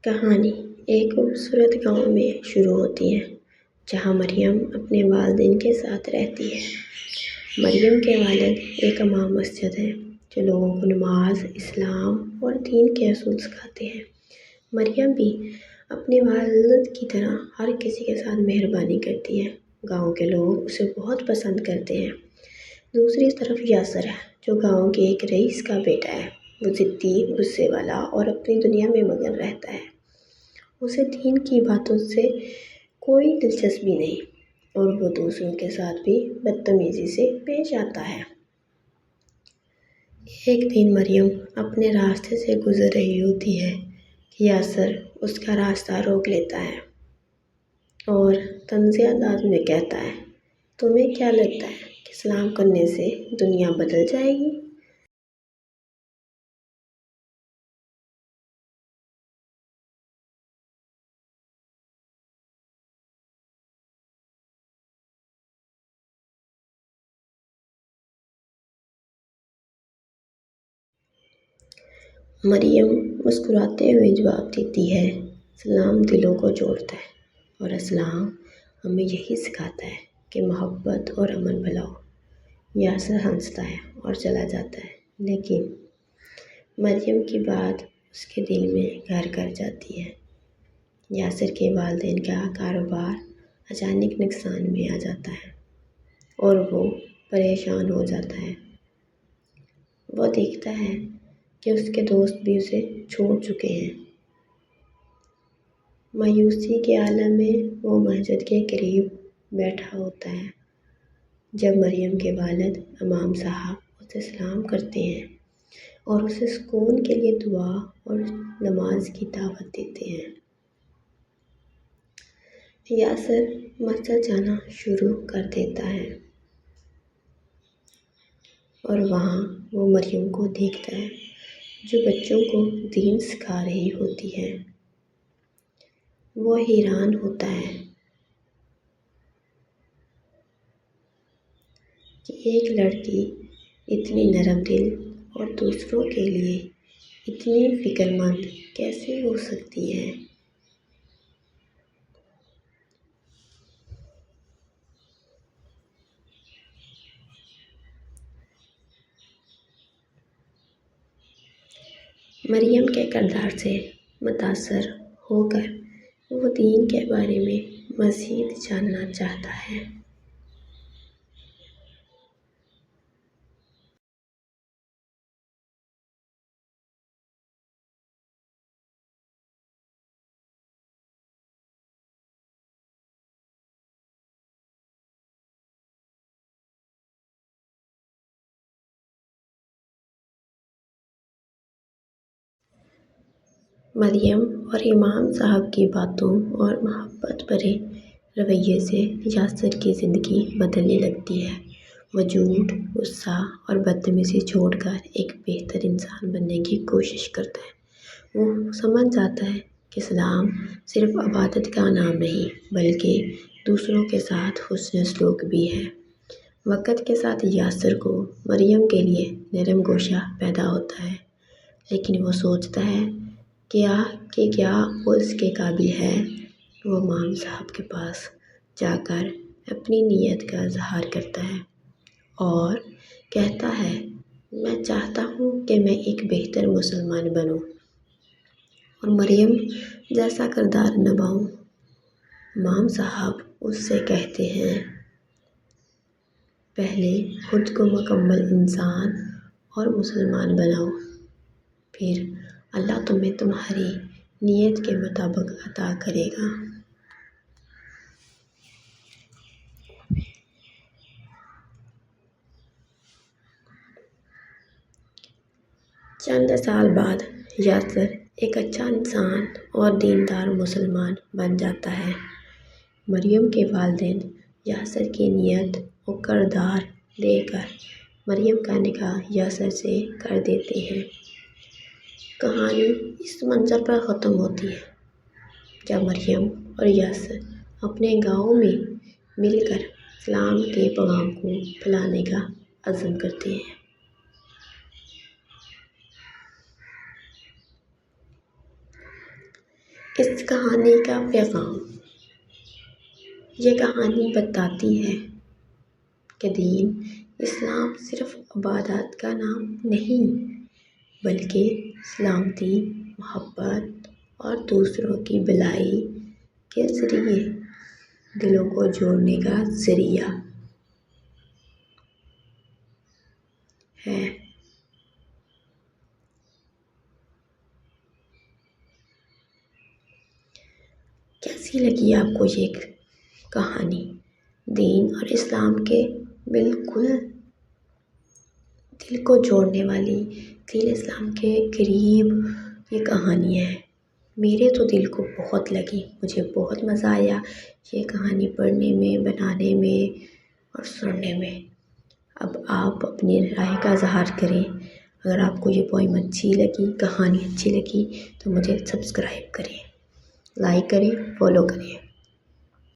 کہانی ایک خوبصورت گاؤں میں شروع ہوتی ہے جہاں مریم اپنے والدین کے ساتھ رہتی ہے۔ مریم کے والد ایک امام مسجد ہیں جو لوگوں کو نماز، اسلام اور دین کے اصول سکھاتے ہیں۔ مریم بھی اپنے والد کی طرح ہر کسی کے ساتھ مہربانی کرتی ہے۔ گاؤں کے لوگ اسے بہت پسند کرتے ہیں۔ دوسری طرف یاسر ہے جو گاؤں کے ایک رئیس کا بیٹا ہے۔ وہ ضدی، غصے والا اور اپنی دنیا میں مگن رہتا ہے۔ اسے دین کی باتوں سے کوئی دلچسپی نہیں اور وہ دوسروں کے ساتھ بھی بدتمیزی سے پیش آتا ہے۔ ایک دن مریم اپنے راستے سے گزر رہی ہوتی ہے کہ یاسر اس کا راستہ روک لیتا ہے اور طنز انداز میں کہتا ہے، تمہیں کیا لگتا ہے کہ سلام کرنے سے دنیا بدل جائے گی؟ مریم مسکراتے ہوئے جواب دیتی ہے، سلام دلوں کو جوڑتا ہے اور اسلام ہمیں یہی سکھاتا ہے کہ محبت اور امن پھیلاؤ۔ یاسر ہنستا ہے اور چلا جاتا ہے، لیکن مریم کی بات اس کے دل میں گھر کر جاتی ہے۔ یاسر کے والدین کا کاروبار اچانک نقصان میں آ جاتا ہے اور وہ پریشان ہو جاتا ہے۔ وہ دیکھتا ہے کہ اس کے دوست بھی اسے چھوڑ چکے ہیں۔ مایوسی کے عالم میں وہ مسجد کے قریب بیٹھا ہوتا ہے جب مریم کے والد امام صاحب اسے سلام کرتے ہیں اور اسے سکون کے لیے دعا اور نماز کی دعوت دیتے ہیں۔ یاسر مسجد جانا شروع کر دیتا ہے اور وہاں وہ مریم کو دیکھتا ہے جو بچوں کو دین سکھا رہی ہوتی ہے۔ وہ حیران ہوتا ہے کہ ایک لڑکی اتنی نرم دل اور دوسروں کے لیے اتنی فکر مند کیسے ہو سکتی ہے۔ مریم کے کردار سے متاثر ہو کر وہ دین کے بارے میں مزید جاننا چاہتا ہے۔ مریم اور امام صاحب کی باتوں اور محبت بھرے رویے سے یاسر کی زندگی بدلنے لگتی ہے۔ وہ جھوٹ، غصہ اور بدتمیزی چھوڑ کر ایک بہتر انسان بننے کی کوشش کرتا ہے۔ وہ سمجھ جاتا ہے کہ اسلام صرف عبادت کا نام نہیں بلکہ دوسروں کے ساتھ حسن سلوک بھی ہے۔ وقت کے ساتھ یاسر کو مریم کے لیے نرم گوشہ پیدا ہوتا ہے، لیکن وہ سوچتا ہے کہ کیا وہ اس کے قابل ہے۔ وہ امام صاحب کے پاس جا کر اپنی نیت کا اظہار کرتا ہے اور کہتا ہے، میں چاہتا ہوں کہ میں ایک بہتر مسلمان بنوں اور مریم جیسا کردار نبھاؤں۔ امام صاحب اس سے کہتے ہیں، پہلے خود کو مکمل انسان اور مسلمان بناؤ، پھر اللہ تمہیں تمہاری نیت کے مطابق عطا کرے گا۔ چند سال بعد یاسر ایک اچھا انسان اور دیندار مسلمان بن جاتا ہے۔ مریم کے والدین یاسر کی نیت و کردار دیکھ کر مریم کا نکاح یاسر سے کر دیتے ہیں۔ کہانی اس منظر پر ختم ہوتی ہے جب مریم اور یاسر اپنے گاؤں میں مل کر اسلام کے پیغام کو پھیلانے کا عزم کرتے ہیں۔ اس کہانی کا پیغام، یہ کہانی بتاتی ہے کہ دین اسلام صرف عبادات کا نام نہیں، بلکہ سلامتی، محبت اور دوسروں کی بھلائی کے ذریعے دلوں کو جوڑنے کا ذریعہ ہے۔ کیسی لگی آپ کو یہ کہانی؟ دین اور اسلام کے بالکل دل کو جوڑنے والی، دین اسلام کے قریب یہ کہانی ہے۔ میرے تو دل کو بہت لگی، مجھے بہت مزہ آیا یہ کہانی پڑھنے میں، بنانے میں اور سننے میں۔ اب آپ اپنی رائے کا اظہار کریں۔ اگر آپ کو یہ پوئم اچھی لگی، کہانی اچھی لگی تو مجھے سبسکرائب کریں، لائک کریں، فالو کریں۔